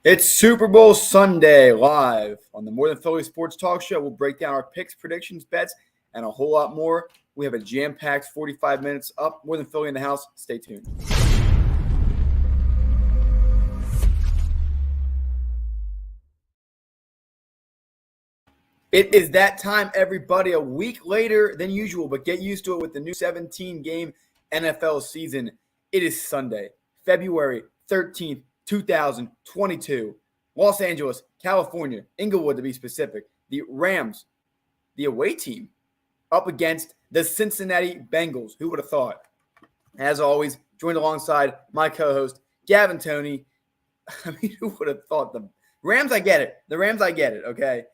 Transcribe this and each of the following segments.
It's Super Bowl Sunday live on the More Than Philly Sports Talk Show. We'll break down our picks, predictions, bets, and a whole lot more. We have a jam-packed 45 minutes up. More Than Philly in the house. Stay tuned. It is that time, everybody. A week later than usual, but get used to it with the new 17-game NFL season. It is Sunday, February 13th, 2022. Los Angeles, California, Inglewood to be specific. The Rams, the away team, up against the Cincinnati Bengals. Who would have thought? As always, joined alongside my co-host, Gavin Tony. I mean, who would have thought? The Rams, I get it. The Rams, I get it, okay?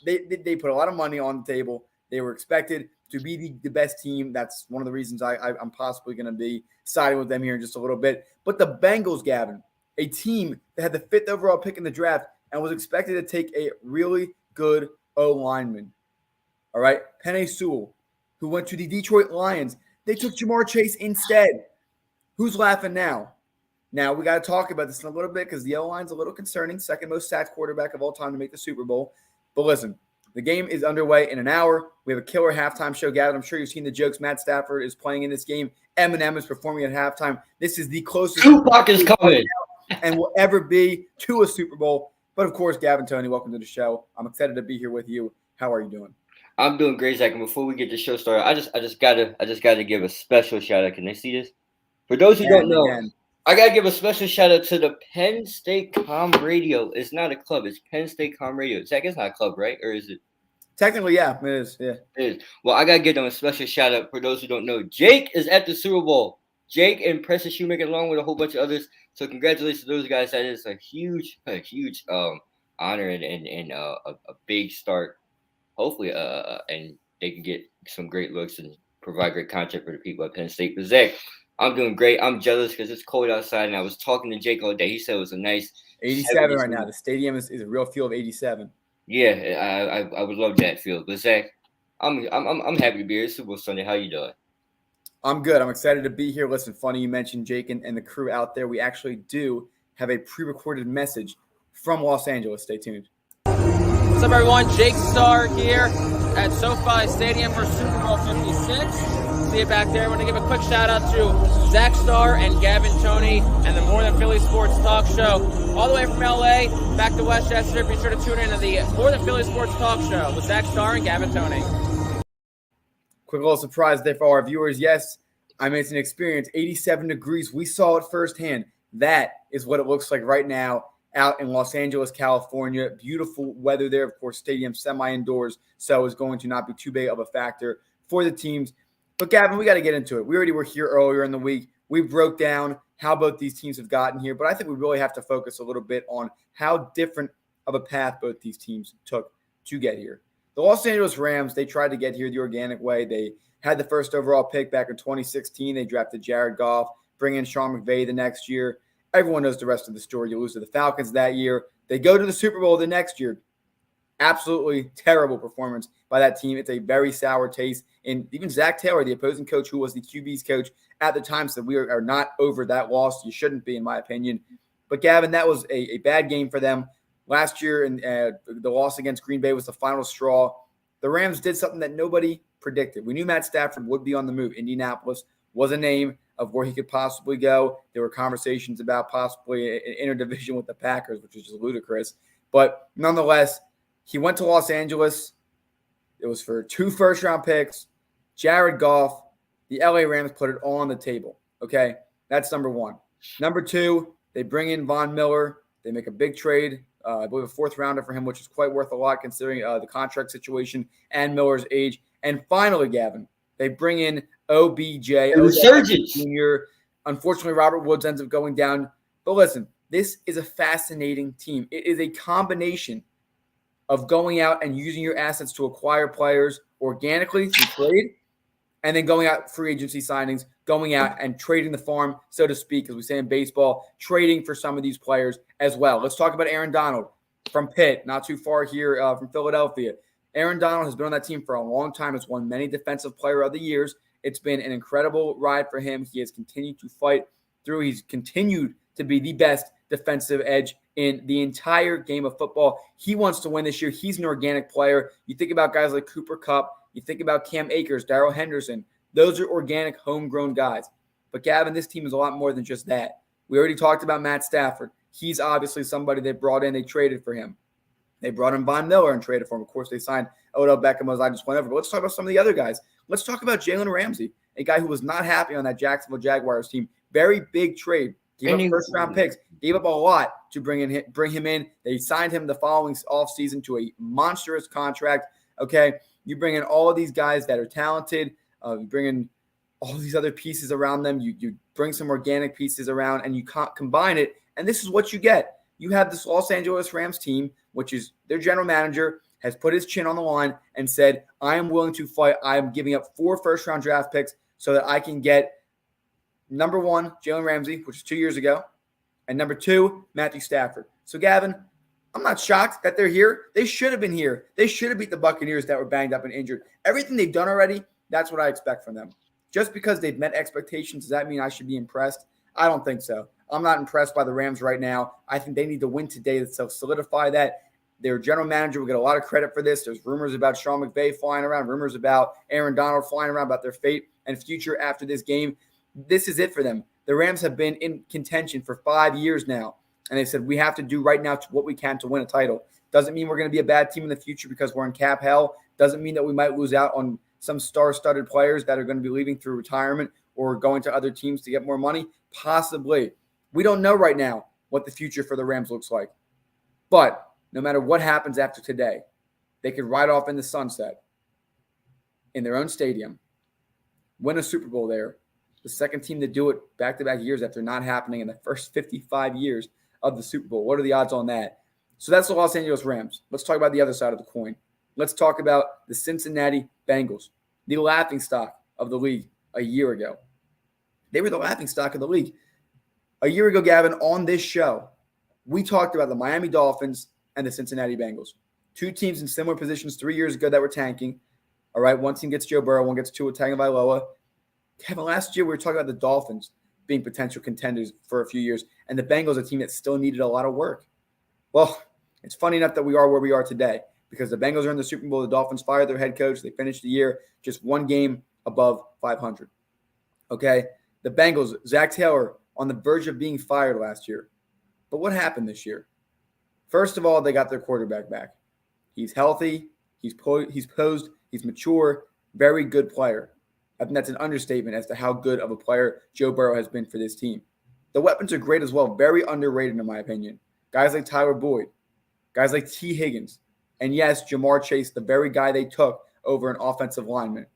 They put a lot of money on the table. They were expected to be the best team. That's one of the reasons I'm possibly going to be siding with them here in just a little bit. But the Bengals, Gavin, a team that had the 5th overall pick in the draft and was expected to take a really good O-lineman. All right, Penei Sewell, who went to the Detroit Lions. They took Jamar Chase instead. Who's laughing now? Now, we got to talk about this in a little bit because the O-line's a little concerning. Second most sacked quarterback of all time to make the Super Bowl. But listen, the game is underway in an hour. We have a killer halftime show, Gavin. I'm sure you've seen the jokes. Matt Stafford is playing in this game. Eminem is performing at halftime. This is the closest Tupac is coming and will ever be to a Super Bowl. But of course, Gavin, Tony, welcome to the show. I'm excited to be here with you. How are you doing? I'm doing great, Zach. And before we get the show started, I just gotta give a special shout out. Can they see this? For those who don't know, I gotta give a special shout out to the Penn State Com Radio. It's not a club, it's Penn State Com Radio. Zach, it's not a club, right? Or is it? Technically, yeah, it is. Yeah. It is. Well, I gotta give them a special shout out. For those who don't know, Jake is at the Super Bowl. Jake and Preston Shoemaker, along with a whole bunch of others. So congratulations to those guys. That is a huge honor and a big start. Hopefully, and they can get some great looks and provide great content for the people at Penn State. But Zach, I'm doing great. I'm jealous because it's cold outside, and I was talking to Jake all day. He said it was a nice 87 right now. The stadium is a real feel of 87. Yeah, I would love that feel. But Zach, I'm happy to be here. It's Super Bowl Sunday. How you doing? I'm good. I'm excited to be here. Listen, funny you mentioned Jake and the crew out there. We actually do have a pre-recorded message from Los Angeles. Stay tuned. What's up, everyone? Jake Starr here at SoFi Stadium for Super Bowl 56. See you back there. I want to give a quick shout-out to Zach Starr and Gavin Tony and the More Than Philly Sports Talk Show. All the way from L.A. back to Westchester. Be sure to tune in to the More Than Philly Sports Talk Show with Zach Starr and Gavin Tony. Quick little surprise there for our viewers. Yes, I mean, it's an experience. 87 degrees. We saw it firsthand. That is what it looks like right now out in Los Angeles, California. Beautiful weather there. Of course, stadium semi-indoors, so it's going to not be too big of a factor for the teams. But, Gavin, we got to get into it. We already were here earlier in the week. We broke down how both these teams have gotten here, but I think we really have to focus a little bit on how different of a path both these teams took to get here. The Los Angeles Rams, they tried to get here the organic way. They had the 1st overall pick back in 2016. They drafted Jared Goff, bring in Sean McVay the next year. Everyone knows the rest of the story. You lose to the Falcons that year. They go to the Super Bowl the next year. Absolutely terrible performance by that team. It's a very sour taste. And even Zach Taylor, the opposing coach, who was the QB's coach at the time, said we are not over that loss. You shouldn't be, in my opinion. But, Gavin, that was a bad game for them. Last year, and the loss against Green Bay was the final straw. The Rams did something that nobody predicted. We knew Matt Stafford would be on the move. Indianapolis was a name of where he could possibly go. There were conversations about possibly an interdivision with the Packers, which is just ludicrous. But nonetheless, he went to Los Angeles. It was for 2 first-round picks, Jared Goff. The LA Rams put it all on the table, okay? That's number one. Number 2, they bring in Von Miller. They make a big trade. I believe a 4th rounder for him, which is quite worth a lot considering the contract situation and Miller's age. And finally, Gavin, they bring in OBJ Jr. Unfortunately, Robert Woods ends up going down. But listen, this is a fascinating team. It is a combination of going out and using your assets to acquire players organically through trade, and then going out free agency signings, going out and trading the farm, so to speak, as we say in baseball, trading for some of these players as well. Let's talk about Aaron Donald from Pitt, not too far here from Philadelphia. Aaron Donald has been on that team for a long time. Has won many Defensive Player of the Years. It's been an incredible ride for him. He has continued to fight through. He's continued to be the best defensive edge in the entire game of football. He wants to win this year. He's an organic player. You think about guys like Cooper Kupp. You think about Cam Akers, Darrell Henderson. Those are organic, homegrown guys. But, Gavin, this team is a lot more than just that. We already talked about Matt Stafford. He's obviously somebody they brought in. They traded for him. They brought in Von Miller and traded for him. Of course, they signed Odell Beckham, as I just went over. But let's talk about some of the other guys. Let's talk about Jalen Ramsay, a guy who was not happy on that Jacksonville Jaguars team. Very big trade. Gave up first-round picks. Gave up a lot to bring him in. They signed him the following offseason to a monstrous contract. Okay, you bring in all of these guys that are talented. You bring in all these other pieces around them. You bring some organic pieces around, and you combine it, and this is what you get. You have this Los Angeles Rams team, which is their general manager, has put his chin on the line and said, I am willing to fight. I am giving up 4 first-round draft picks so that I can get number 1, Jalen Ramsay, which is 2 years ago, and number 2, Matthew Stafford. So, Gavin, I'm not shocked that they're here. They should have been here. They should have beat the Buccaneers that were banged up and injured. Everything they've done already, that's what I expect from them. Just because they've met expectations, does that mean I should be impressed? I don't think so. I'm not impressed by the Rams right now. I think they need to win today to solidify that. Their general manager will get a lot of credit for this. There's rumors about Sean McVay flying around, rumors about Aaron Donald flying around about their fate and future after this game. This is it for them. The Rams have been in contention for 5 years now, and they said we have to do right now what we can to win a title. Doesn't mean we're going to be a bad team in the future because we're in cap hell. Doesn't mean that we might lose out on some star-studded players that are going to be leaving through retirement or going to other teams to get more money. Possibly. We don't know right now what the future for the Rams looks like. But no matter what happens after today, they could ride off in the sunset in their own stadium, win a Super Bowl there, the second team to do it back-to-back years after not happening in the first 55 years of the Super Bowl. What are the odds on that? So that's the Los Angeles Rams. Let's talk about the other side of the coin. Let's talk about the Cincinnati Bengals, the laughingstock of the league a year ago. They were the laughingstock of the league. A year ago, Gavin, on this show, we talked about the Miami Dolphins and the Cincinnati Bengals. 2 teams in similar positions 3 years ago that were tanking. All right, one team gets Joe Burrow, one gets Tua Tagovailoa. Kevin, last year we were talking about the Dolphins being potential contenders for a few years, and the Bengals, a team that still needed a lot of work. Well, it's funny enough that we are where we are today because the Bengals are in the Super Bowl. The Dolphins fired their head coach. They finished the year just 1 game above 500. Okay, the Bengals, Zach Taylor, on the verge of being fired last year. But what happened this year? First of all, they got their quarterback back. He's healthy. He's posed. He's mature. Very good player. I think that's an understatement as to how good of a player Joe Burrow has been for this team. The weapons are great as well. Very underrated in my opinion. Guys like Tyler Boyd. Guys like T. Higgins. And yes, Jamar Chase, the very guy they took over an offensive lineman.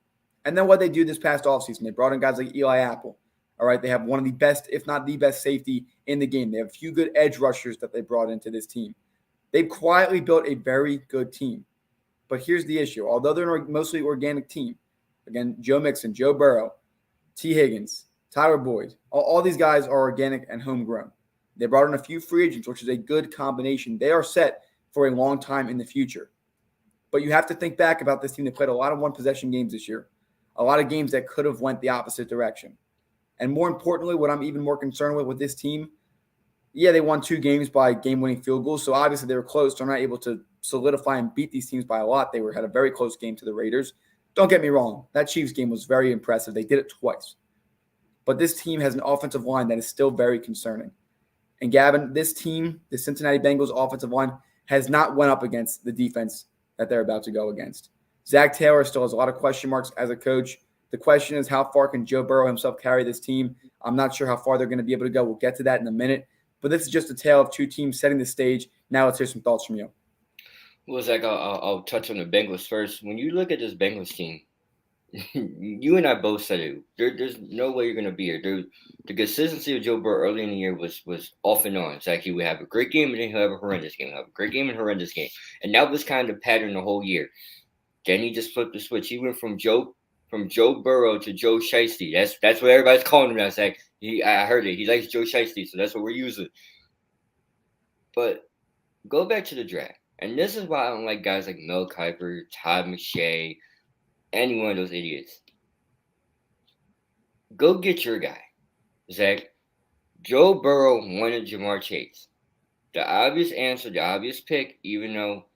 And then what they do this past offseason, they brought in guys like Eli Apple. All right, they have one of the best, if not the best safety in the game. They have a few good edge rushers that they brought into this team. They've quietly built a very good team. But here's the issue. Although they're a mostly organic team, again, Joe Mixon, Joe Burrow, T. Higgins, Tyler Boyd, all these guys are organic and homegrown. They brought in a few free agents, which is a good combination. They are set for a long time in the future. But you have to think back about this team. They played a lot of one-possession games this year, a lot of games that could have went the opposite direction. And more importantly, what I'm even more concerned with this team, yeah, they won 2 games by game-winning field goals, so obviously they were close. They're not able to solidify and beat these teams by a lot. They had a very close game to the Raiders. Don't get me wrong. That Chiefs game was very impressive. They did it twice. But this team has an offensive line that is still very concerning. And Gavin, this team, the Cincinnati Bengals offensive line, has not went up against the defense that they're about to go against. Zach Taylor still has a lot of question marks as a coach. The question is, how far can Joe Burrow himself carry this team? I'm not sure how far they're going to be able to go. We'll get to that in a minute. But this is just a tale of 2 teams setting the stage. Now let's hear some thoughts from you. Well, Zach, I'll touch on the Bengals first. When you look at this Bengals team, you and I both said it. There's no way you're going to be here. The consistency of Joe Burrow early in the year was off and on. Zach, he would have a great game and then he'll have a horrendous game. He'll have a great game and horrendous game. And that was kind of the pattern the whole year. Then he just flipped the switch. He went from Joe Burrow to Joe Shiesty. That's what everybody's calling him now, Zach. I heard it. He likes Joe Shiesty, so that's what we're using. But go back to the draft. And this is why I don't like guys like Mel Kiper, Todd McShay, any one of those idiots. Go get your guy, Zach. Joe Burrow wanted Jamar Chase. The obvious answer, the obvious pick, even though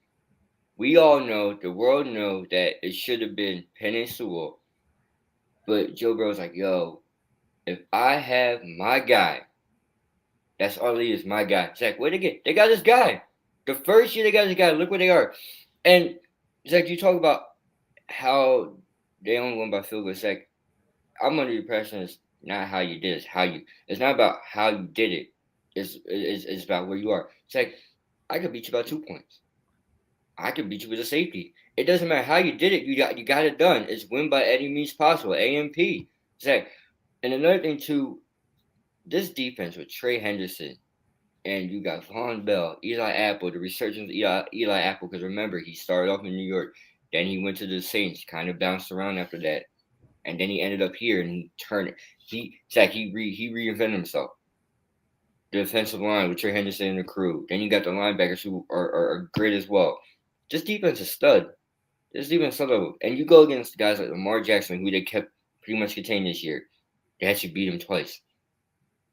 we all know, the world knows that it should have been Penei Sewell. But Joe Burrow's like, yo, if I have my guy, that's all he is, my guy. It's like, where'd they get? They got this guy. The first year they got this guy, look where they are. And it's like, you talk about how they only won by field goal. It's like, I'm under the impression it's not how you did it, it's how you. It's not about how you did it. It's about where you are. It's like, I could beat you by 2 points. I could beat you with a safety. It doesn't matter how you did it. You got it done. It's win by any means possible. AMP. It's like, and another thing too, this defense with Trey Henderson and you got Von Bell, Eli Apple, the resurgence of Eli Apple, because remember, he started off in New York. Then he went to the Saints, kind of bounced around after that. And then he ended up here and he turned it. He reinvented himself. The defensive line with Trey Henderson and the crew. Then you got the linebackers who are great as well. This defense is stud. This defense is stud. And you go against guys like Lamar Jackson, who they kept pretty much contained this year. They actually beat him twice.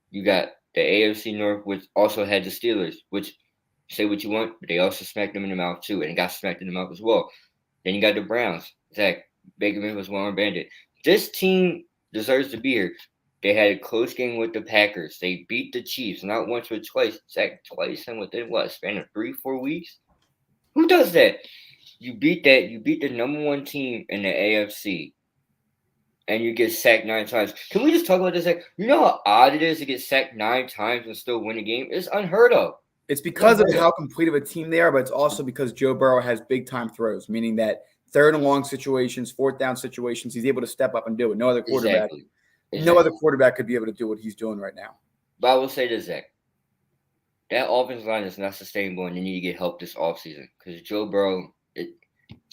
You got the AFC North, which also had the Steelers, which say what you want, but they also smacked them in the mouth too, and got smacked in the mouth as well. Then you got the Browns. Zach Baker was one bandit. This team deserves to be here. They had a close game with the Packers. They beat the Chiefs, not once but twice. Zach, twice in within what, span of 3-4 weeks? Who does that? You beat the number one team in the AFC. And you get sacked 9 times. Can we just talk about this? Like, you know how odd it is to get sacked 9 times and still win a game? It's unheard of. It's because of how complete of a team they are, but it's also because Joe Burrow has big-time throws, meaning that third and long situations, fourth down situations, he's able to step up and do it. No other quarterback, No other quarterback could be able to do what he's doing right now. But I will say this, Zach. That offensive line is not sustainable, and you need to get help this offseason because Joe Burrow, it's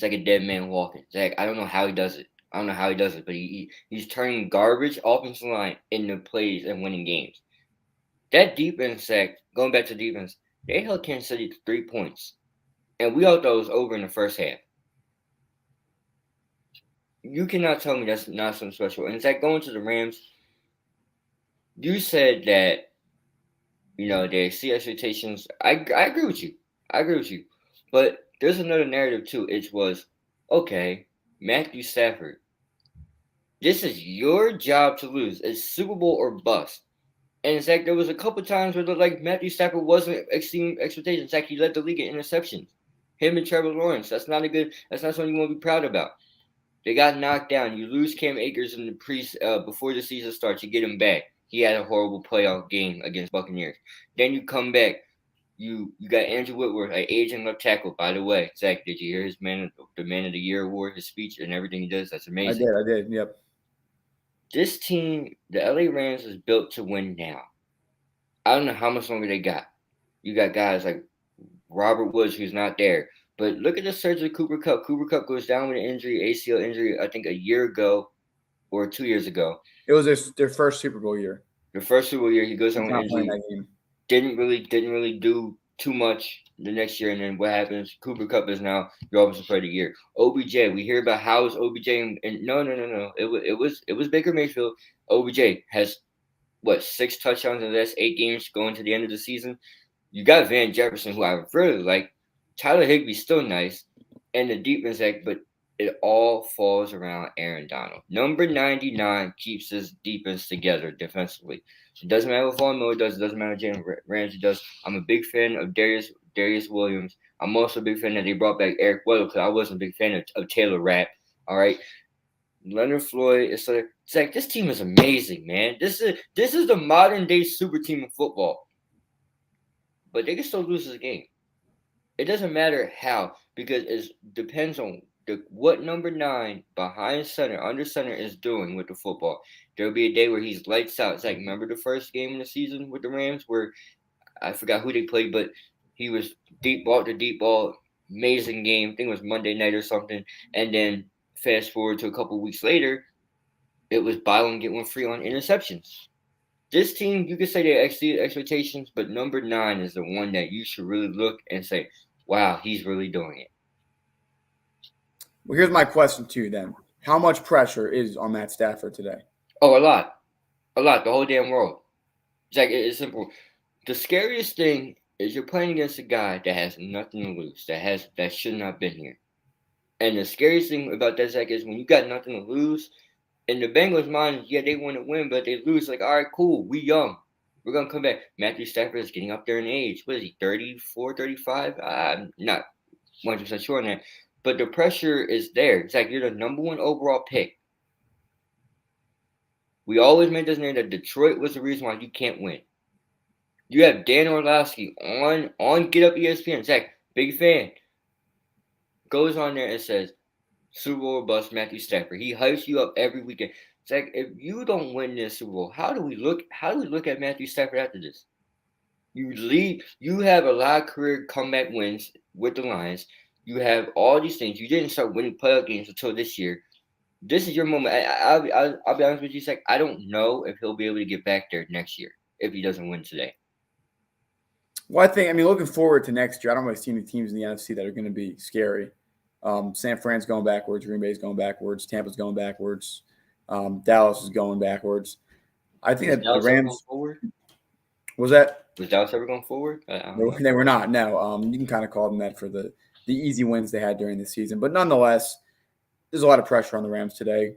like a dead man walking. Zach, I don't know how he does it. But he's turning garbage offensive line into plays and winning games. That defense, Zach, going back to defense, they held Kansas City to 3 points. And we all thought it was over in the first half. You cannot tell me that's not something special. And Zach, going to the Rams, you said that, they exceed expectations. I agree with you. But there's another narrative too. It was, okay, Matthew Stafford, this is your job to lose. It's Super Bowl or bust. And in fact, there was a couple times where it looked like Matthew Stafford wasn't exceeding expectations. In fact, he led the league in interceptions. Him and Trevor Lawrence. That's not something you want to be proud about. They got knocked down. You lose Cam Akers in the before the season starts. You get him back. He had a horrible playoff game against Buccaneers. Then you come back. You got Andrew Whitworth, an aging left tackle. By the way, Zach, did you hear the Man of the Year award, his speech, and everything he does? That's amazing. I did. Yep. This team, the LA Rams, is built to win now. I don't know how much longer they got. You got guys like Robert Woods, who's not there. But look at the surge of Cooper Kupp. Cooper Kupp goes down with an injury, ACL injury, I think a year ago or 2 years ago. It was their first Super Bowl year. Their first Super Bowl year, he goes down with an injury. Didn't really do too much the next year, and then what happens? Cooper Kupp is now your offensive player of the year. OBJ, we hear about how is OBJ, and no. It was Baker Mayfield. OBJ has 6 touchdowns in the last 8 games going to the end of the season. You got Van Jefferson, who I really like. Tyler Higbee's still nice, and the defense, but it all falls around Aaron Donald. Number 99 keeps this defense together defensively. It doesn't matter what Von Miller does. It doesn't matter what Jalen Ramsay does. I'm a big fan of Darius Williams. I'm also a big fan that they brought back Eric Weddle because I wasn't a big fan of Taylor Rapp. All right. Leonard Floyd. It's like this team is amazing, man. This is the modern day super team of football. But they can still lose this game. It doesn't matter how, because it depends on what number 9 behind center, under center is doing with the football. There'll be a day where he's lights out. It's like, remember the first game in the season with the Rams where I forgot who they played, but he was deep ball to deep ball. Amazing game. I think it was Monday night or something. And then fast forward to a couple weeks later, it was buy one, get one free on interceptions. This team, you could say they exceeded expectations, but number 9 is the one that you should really look and say, wow, he's really doing it. Well, here's my question to you then. How much pressure is on Matt Stafford today? Oh, a lot. The whole damn world. Zach, it's simple. The scariest thing is you're playing against a guy that has nothing to lose, that should not have been here. And the scariest thing about that, Zach, is when you got nothing to lose, in the Bengals' mind, yeah, they want to win, but they lose. Like, all right, cool, we young. We're going to come back. Matthew Stafford is getting up there in age. What is he, 34, 35? I'm not 100% sure on that. But the pressure is there. It's like you're the number one overall pick. We always made this name that Detroit was the reason why you can't win. You have Dan Orlovsky on Get Up ESPN. Zach, big fan. Goes on there and says, Super Bowl bust Matthew Stafford. He hypes you up every weekend. It's like, if you don't win this Super Bowl, how do we look at Matthew Stafford after this? You have a lot of career comeback wins with the Lions. You have all these things. You didn't start winning playoff games until this year. This is your moment. I'll be honest with you, Zach. I don't know if he'll be able to get back there next year if he doesn't win today. Well, looking forward to next year, I don't really see any teams in the NFC that are going to be scary. San Fran's going backwards. Green Bay's going backwards. Tampa's going backwards. Dallas is going backwards. I think that the Rams. Was that? Was Dallas ever going forward? They were not. No. You can kind of call them that for the easy wins they had during the season. But nonetheless, there's a lot of pressure on the Rams today.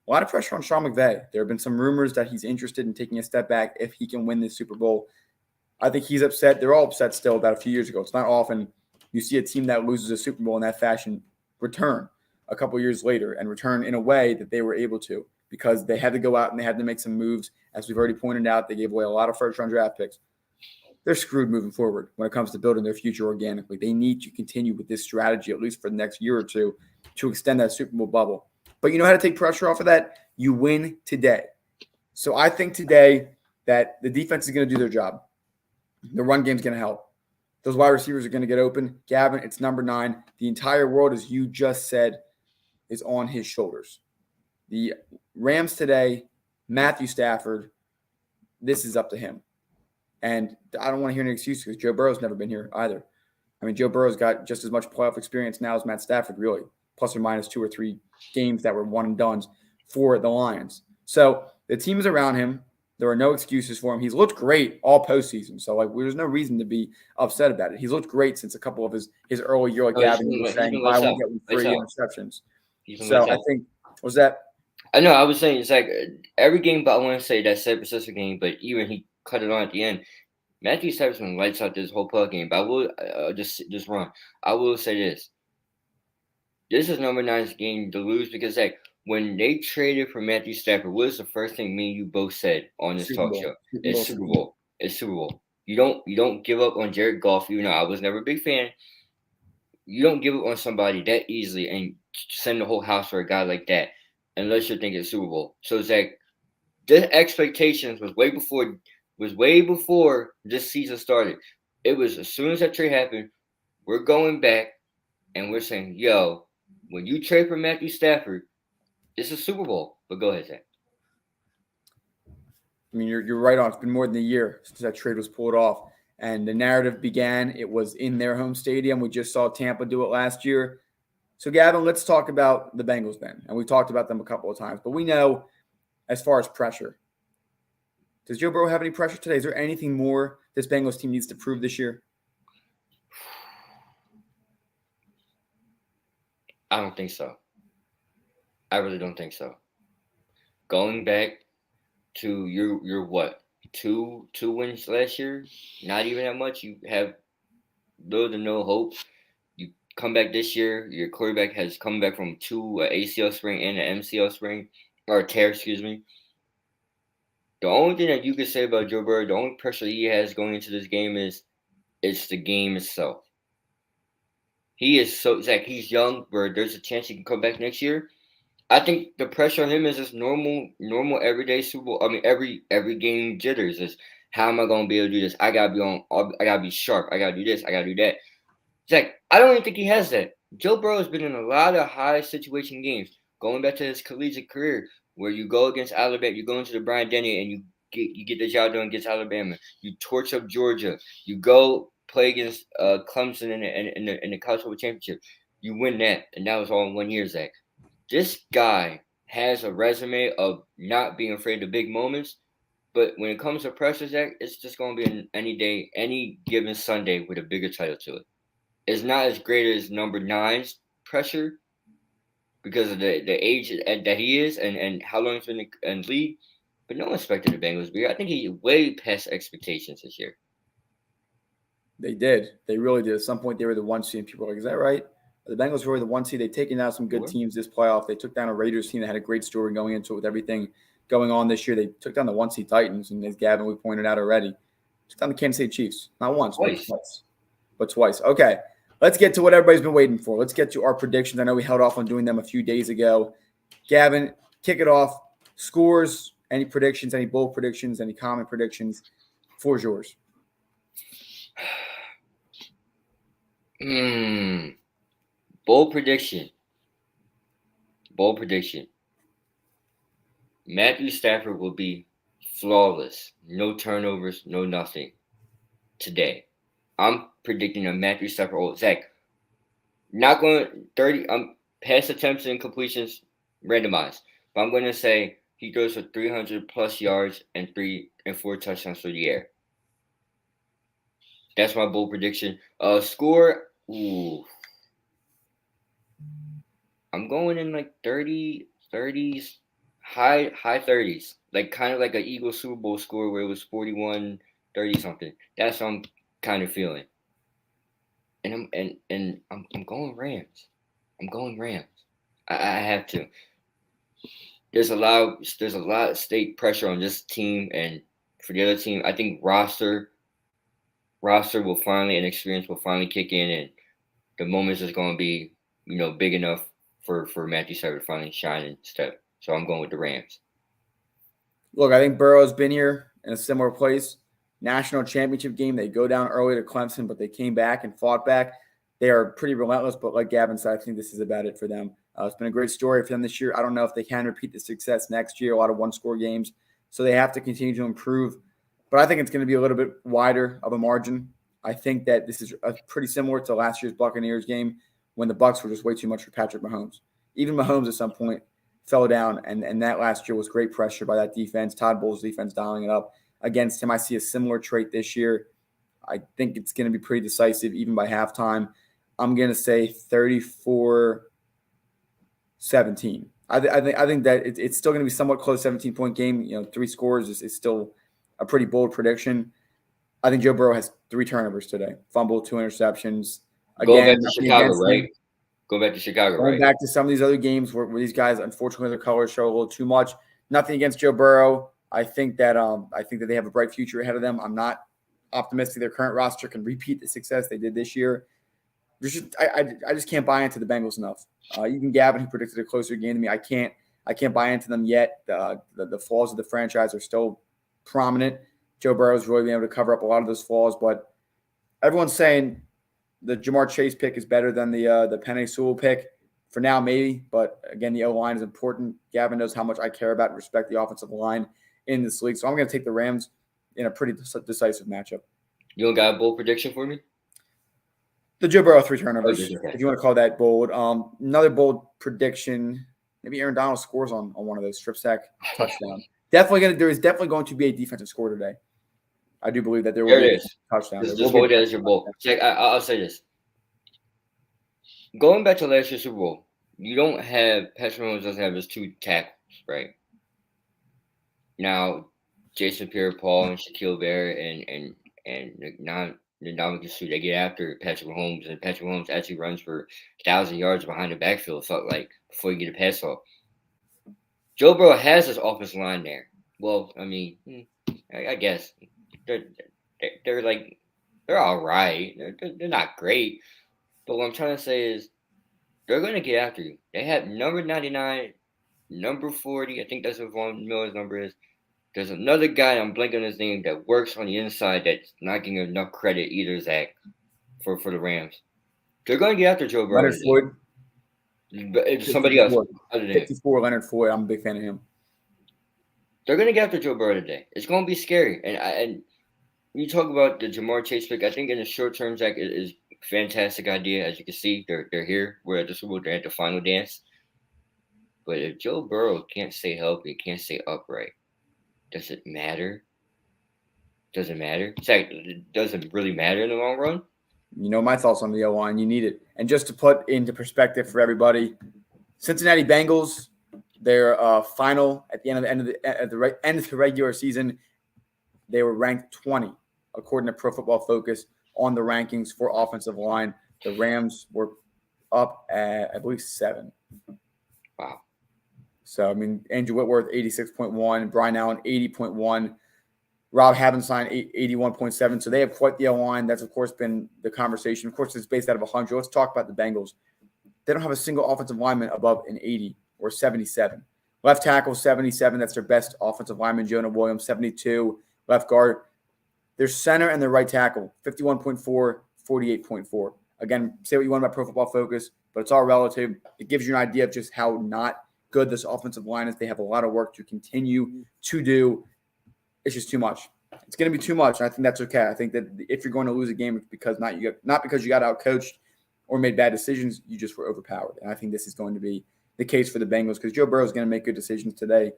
A lot of pressure on Sean McVay. There have been some rumors that he's interested in taking a step back if he can win this Super Bowl. I think he's upset. They're all upset still about a few years ago. It's not often you see a team that loses a Super Bowl in that fashion return a couple years later and return in a way that they were able to because they had to go out and they had to make some moves. As we've already pointed out, they gave away a lot of first-round draft picks. They're screwed moving forward when it comes to building their future organically. They need to continue with this strategy, at least for the next year or two, to extend that Super Bowl bubble. But you know how to take pressure off of that? You win today. So I think today that the defense is going to do their job. The run game's going to help. Those wide receivers are going to get open. Gavin, it's number 9. The entire world, as you just said, is on his shoulders. The Rams today, Matthew Stafford, this is up to him. And I don't want to hear any excuses because Joe Burrow's never been here either. Joe Burrow's got just as much playoff experience now as Matt Stafford, really, plus or minus 2 or 3 games that were one and dones for the Lions. So the team is around him. There are no excuses for him. He's looked great all postseason. So, there's no reason to be upset about it. He's looked great since a couple of his early year, Gavin was saying, buy one, get one free interceptions. So I think, was that? I know. I was saying, it's like every game, but I want to say that San Francisco game, but even he cut it on at the end. Matthew Stafford's been lights out this whole playoff game. But I will just run. I will say this. This is number 9's game to lose because, when they traded for Matthew Stafford, what was the first thing me and you both said on this talk show? It's Super Bowl. It's Super Bowl. You don't give up on Jared Goff. I was never a big fan. You don't give up on somebody that easily and send the whole house for a guy like that unless you're thinking Super Bowl. So it's the expectations was way before this season started. It was as soon as that trade happened, we're going back and we're saying, yo, when you trade for Matthew Stafford, it's a Super Bowl. But go ahead, Zach. You're right on. It's been more than a year since that trade was pulled off. And the narrative began. It was in their home stadium. We just saw Tampa do it last year. So, Gavin, let's talk about the Bengals then. And we talked about them a couple of times. But we know, as far as pressure, does Joe Burrow have any pressure today? Is there anything more this Bengals team needs to prove this year? I don't think so. I really don't think so. Going back to your what? Two wins last year? Not even that much. You have little to no hope. You come back this year. Your quarterback has come back from 2 ACL sprain and an MCL sprain or tear, excuse me. The only thing that you could say about Joe Burrow, the only pressure he has going into this game is it's the game itself. He is Zach. He's young, where there's a chance he can come back next year. I think the pressure on him is just normal everyday Super Bowl. Every game jitters is how am I gonna be able to do this? I gotta be sharp. I gotta do this. I gotta do that. Zach, I don't even think he has that. Joe Burrow has been in a lot of high situation games, going back to his collegiate career, where you go against Alabama, you go into the Bryant Denny and you get the job done against Alabama. You torch up Georgia. You go play against Clemson in the college football championship. You win that, and that was all in 1 year, Zach. This guy has a resume of not being afraid of big moments, But when it comes to pressure, Zach, it's just going to be any day, any given Sunday with a bigger title to it. It's not as great as number 9's pressure because of the age that he is and how long he's been in the league. But no one expected the Bengals to be. I think he way past expectations this year. They did. They really did. At some point, they were the 1 seed, and people were like, is that right? The Bengals were the 1 seed. They've taken down some good teams this playoff. They took down a Raiders team that had a great story going into it with everything going on this year. They took down the 1 seed Titans, and as Gavin, we pointed out already, took down the Kansas City Chiefs. Not once, but twice. Okay, let's get to what everybody's been waiting for. Let's get to our predictions. I know we held off on doing them a few days ago. Gavin, kick it off. Scores, any predictions, any bold predictions, any common predictions? Floor is yours. Bold prediction. Matthew Stafford will be flawless. No turnovers, no nothing today. I'm predicting a Matthew Stafford. Oh, Zach, not going 30. Pass attempts and completions randomized. But I'm going to say he goes for 300 plus yards and 3 and 4 touchdowns through the air. That's my bold prediction. Score. Ooh. I'm going in like 30s, high 30s. Like kind of like an Eagles Super Bowl score where it was 41-30 something. That's what I'm kind of feeling. And I'm going Rams. I have to. There's a lot of state pressure on this team, and for the other team, I think roster will finally, and experience will finally kick in, and the moments is going to be, big enough for Matthew Stafford to finally shine and step. So I'm going with the Rams. Look, I think Burrow's been here in a similar place. National championship game, they go down early to Clemson, but they came back and fought back. They are pretty relentless, but like Gavin said, I think this is about it for them. It's been a great story for them this year. I don't know if they can repeat the success next year, a lot of one-score games, so they have to continue to improve. But I think it's going to be a little bit wider of a margin. I think that this is pretty similar to last year's Buccaneers game when the Bucs were just way too much for Patrick Mahomes. Even Mahomes at some point fell down, and that last year was great pressure by that defense. Todd Bowles' defense dialing it up against him. I see a similar trait this year. I think it's going to be pretty decisive even by halftime. I'm going to say 34-17. I think that it's still going to be somewhat close, 17-point game. 3 scores is still a pretty bold prediction. I think Joe Burrow has 3 turnovers today. Fumble, 2 interceptions. Going back to Chicago, right? Going back to some of these other games where these guys, unfortunately, their colors show a little too much. Nothing against Joe Burrow. I think that they have a bright future ahead of them. I'm not optimistic their current roster can repeat the success they did this year. I just can't buy into the Bengals enough. Even Gavin, who predicted a closer game than me, I can't buy into them yet. The flaws of the franchise are still prominent. Joe Burrow's really been able to cover up a lot of those flaws, but everyone's saying the Jamar Chase pick is better than the Penei Sewell pick. For now, maybe, but again, the O-line is important. Gavin knows how much I care about and respect the offensive line in this league, so I'm going to take the Rams in a pretty decisive matchup. You don't got a bold prediction for me? The Joe Burrow 3 turnovers, if you want to call that bold. Another bold prediction, maybe Aaron Donald scores on one of those strip sack touchdowns. There is definitely going to be a defensive score today. I do believe that there will be a touchdown. Just hold that as your bold. Check. I'll say this. Going back to last year's Super Bowl, you don't have Patrick Mahomes doesn't have his 2 tackles, right? Now, Jason Pierre-Paul and Shaquille Barrett and Ndamukong Suh, they get after Patrick Mahomes, and Patrick Mahomes actually runs for 1,000 yards behind the backfield, felt like, before you get a pass off. Joe Burrow has his offensive line there. Well, I mean, I guess they're all right. They're not great. But what I'm trying to say is they're going to get after you. They have number 99, number 40. I think that's what Von Miller's number is. There's another guy, I'm blanking on his name, that works on the inside that's not getting enough credit either, Zach, for the Rams. They're going to get after Joe Burrow. Leonard Floyd. But it's somebody else. 54, Leonard Floyd. I'm a big fan of him. They're going to get after Joe Burrow today. It's going to be scary. And when you talk about the Jamar Chase pick, I think in the short term, Zach, it is a fantastic idea. As you can see, they're here. We're at the Super Bowl. They're at the final dance. But if Joe Burrow can't stay healthy, can't stay upright, does it matter? Does it matter? Zach, it doesn't really matter in the long run. You know my thoughts on the O-line. You need it. And just to put into perspective for everybody, Cincinnati Bengals, their final at the end of the regular season, they were ranked 20 according to Pro Football Focus on the rankings for offensive line. The Rams were up at, I believe, 7. Wow. So, I mean, Andrew Whitworth, 86.1, Brian Allen, 80.1, Rob Havenstein, 81.7. So they have quite the O-line. That's, of course, been the conversation. Of course, it's based out of 100. Let's talk about the Bengals. They don't have a single offensive lineman above an 80 or 77. Left tackle, 77. That's their best offensive lineman. Jonah Williams, 72. Left guard. Their center and their right tackle, 51.4, 48.4. Again, say what you want about Pro Football Focus, but it's all relative. It gives you an idea of just how not good this offensive line is. They have a lot of work to continue to do. It's just too much. It's going to be too much, and I think that's okay. I think that if you're going to lose a game, it's because not because you got outcoached or made bad decisions, you just were overpowered. And I think this is going to be the case for the Bengals because Joe Burrow is going to make good decisions today.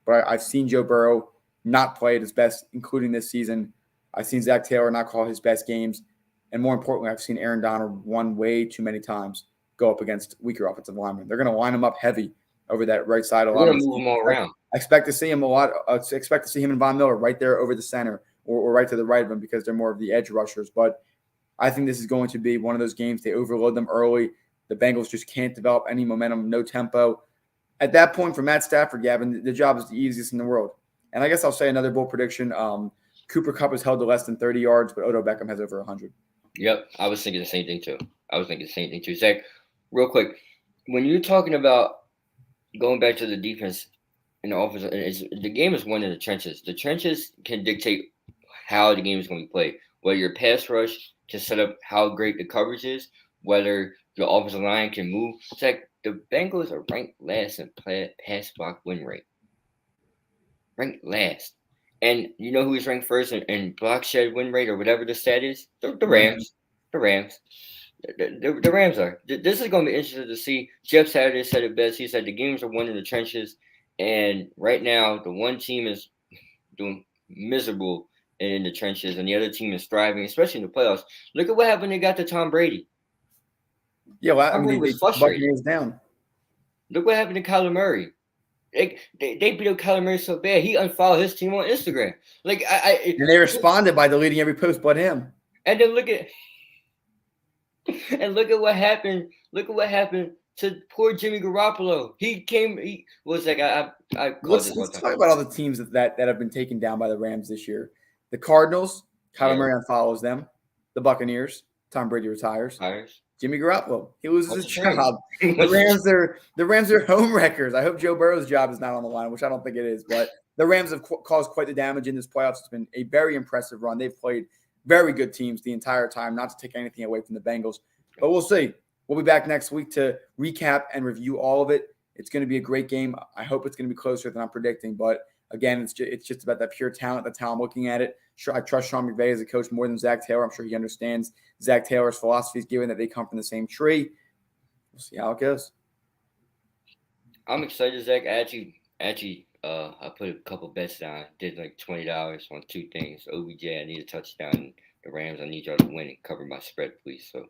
But I've seen Joe Burrow not play at his best, including this season. I've seen Zach Taylor not call his best games. And more importantly, I've seen Aaron Donald won way too many times go up against weaker offensive linemen. They're going to line him up heavy over that right side. They're going to move him all around. I expect to see him a lot. I expect to see him and Von Miller right there over the center or right to the right of him because they're more of the edge rushers. But I think this is going to be one of those games. They overload them early. The Bengals just can't develop any momentum, no tempo. At that point, for Matt Stafford, Gavin, the job is the easiest in the world. And I guess I'll say another bold prediction. Cooper Kupp is held to less than 30 yards, but Odell Beckham has over 100. Yep, I was thinking the same thing too. Zach, real quick, when you're talking about going back to the defense and the offense, the game is won in the trenches. The trenches can dictate how the game is going to be played. Whether your pass rush can set up how great the coverage is, whether the offensive line can move. Zach, the Bengals are ranked last in pass block win rate. Ranked last. And you know who is ranked first in block shed win rate or whatever the stat is? The Rams. The Rams. The Rams are. This is going to be interesting to see. Jeff Saturday said it best. He said the games are won in the trenches. And right now, the one team is doing miserable in the trenches, and the other team is thriving, especially in the playoffs. Look at what happened. They got to Tom Brady. Yeah, well, I mean, they Buccaneers down. Look what happened to Kyler Murray. They beat up Kyler Murray so bad he unfollowed his team on Instagram. And they responded by deleting every post but him. And then look at what happened. Look at what happened to poor Jimmy Garoppolo. He was like Let's talk about all the teams that have been taken down by the Rams this year. The Cardinals, Kyler Murray unfollows them. The Buccaneers, Tom Brady retires. Jimmy Garoppolo, he loses his job. The Rams are home wreckers. I hope Joe Burrow's job is not on the line, which I don't think it is. But the Rams have caused quite the damage in this playoffs. It's been a very impressive run. They've played very good teams the entire time, not to take anything away from the Bengals. But we'll see. We'll be back next week to recap and review all of it. It's going to be a great game. I hope it's going to be closer than I'm predicting. But again, it's just about that pure talent. That's how I'm looking at it. Sure, I trust Sean McVay as a coach more than Zach Taylor. I'm sure he understands Zach Taylor's philosophies, given that they come from the same tree. We'll see how it goes. I'm excited, Zach. I put a couple bets down. Did like $20 on 2 things. OBJ, I need a touchdown. The Rams, I need y'all to win and cover my spread, please. So,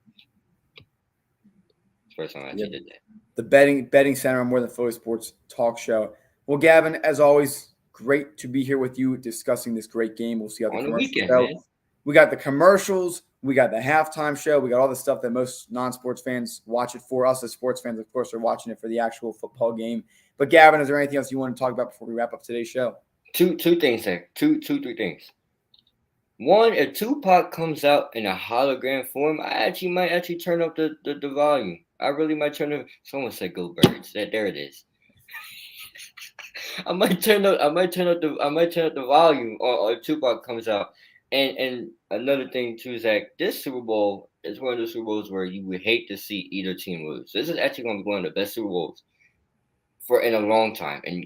first time I actually did that. The betting center on More Than Philly Sports talk show. Well, Gavin, as always, great to be here with you discussing this great game. We'll see how the commercials go. We got the commercials. We got the halftime show. We got all the stuff that most non-sports fans watch it for. Us as sports fans, of course, are watching it for the actual football game. But, Gavin, is there anything else you want to talk about before we wrap up today's show? Two things, Zach. Three things. One, if Tupac comes out in a hologram form, I might turn up the volume. I really might turn up. Someone said "Go Birds." There it is. I might turn up the volume or Tupac comes out. And another thing too, Zach, this Super Bowl is one of the Super Bowls where you would hate to see either team lose. This is actually going to be one of the best Super Bowls in a long time. And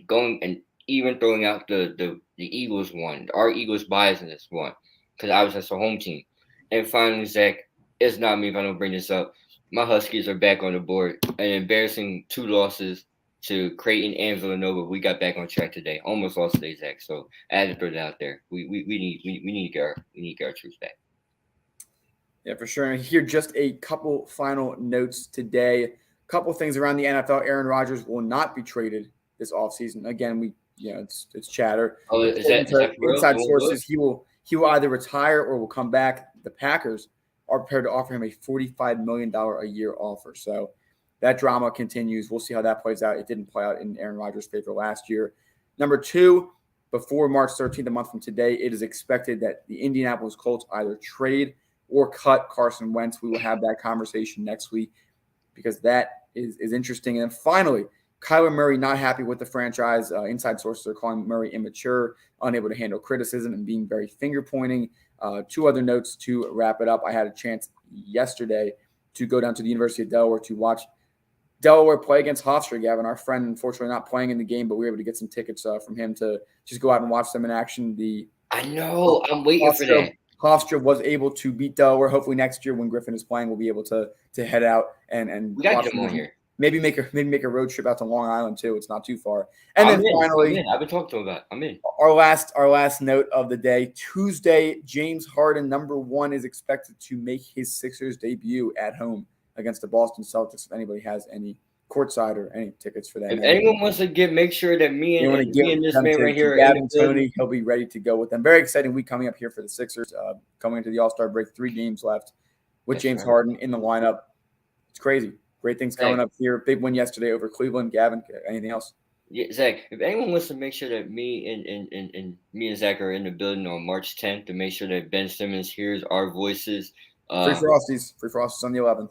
even throwing out the Eagles one, our Eagles bias in this one, because I was as a home team. And finally, Zach, it's not me if I don't bring this up. My Huskies are back on the board. An embarrassing 2 losses to Creighton and Villanova. We got back on track today. Almost lost today, Zach. So I had to throw that out there. We need to get our troops back. Yeah, for sure. And here, just a couple final notes today. A couple things around the NFL. Aaron Rodgers will not be traded this offseason. Again, it's chatter. Oh, is that for real? Inside sources, he will either retire or will come back. The Packers are prepared to offer him a $45 million a year offer. So that drama continues. We'll see how that plays out. It didn't play out in Aaron Rodgers' favor last year. Number two, before March 13th, a month from today, it is expected that the Indianapolis Colts either trade or cut Carson Wentz. We will have that conversation next week because that is interesting. And then finally, Kyler Murray not happy with the franchise. Inside sources are calling Murray immature, unable to handle criticism, and being very finger-pointing. Two other notes to wrap it up. I had a chance yesterday to go down to the University of Delaware to watch Delaware play against Hofstra. Gavin, our friend, unfortunately not playing in the game, but we were able to get some tickets from him to just go out and watch them in action. I know. I'm waiting for that. Hofstra was able to beat Delaware. Hopefully next year when Griffin is playing, we'll be able to head out and we got them on here. Maybe make a road trip out to Long Island too. It's not too far. And then finally, I've been talking to him about. I'm in. Our last note of the day. Tuesday, James Harden, number 1, is expected to make his Sixers debut at home against the Boston Celtics. If anybody has any courtside or any tickets for that. If anyone wants to make sure that me and this man right here, Gavin Tony, he'll be ready to go with them. Very exciting week coming up here for the Sixers. Coming into the All-Star break, 3 games left with James Harden in the lineup. It's crazy. Great things coming up here. Big win yesterday over Cleveland. Gavin, anything else? Yeah, Zach, if anyone wants to make sure that me and Zach are in the building on March 10th to make sure that Ben Simmons hears our voices. Free Frosties on the 11th.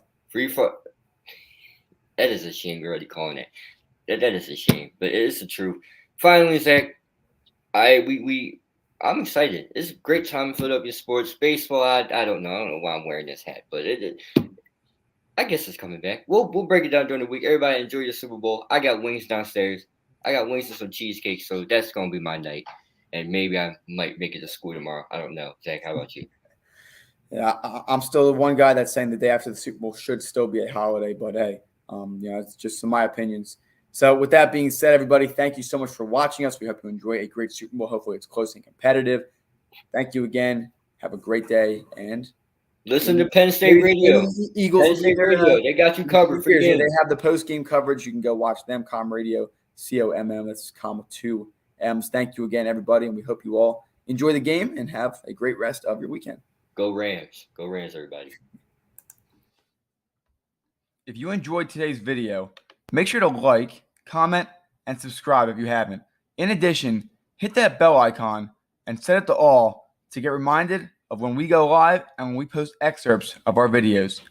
That is a shame you're already calling it. That is a shame, but it is the truth. Finally, Zach, I'm excited. It's a great time in Philadelphia sports. Baseball, I don't know why I'm wearing this hat, but I guess it's coming back. We'll break it down during the week. Everybody enjoy your Super Bowl. I got wings downstairs. I got wings and some cheesecake, so that's gonna be my night. And maybe I might make it to school tomorrow. I don't know. Zach, how about you? Yeah, I'm still the one guy that's saying the day after the Super Bowl should still be a holiday, but hey, it's just some of my opinions. So with that being said, everybody, thank you so much for watching us. We hope you enjoy a great Super Bowl. Hopefully it's close and competitive. Thank you again. Have a great day and listen to Penn State Radio. Eagles. Penn State Radio. They got you covered for They have the post-game coverage. You can go watch them. Com Radio, COMM. That's com with 2 M's. Thank you again, everybody, and we hope you all enjoy the game and have a great rest of your weekend. Go Rams. Go Rams, everybody. If you enjoyed today's video, make sure to like, comment, and subscribe if you haven't. In addition, hit that bell icon and set it to all to get reminded of when we go live and when we post excerpts of our videos.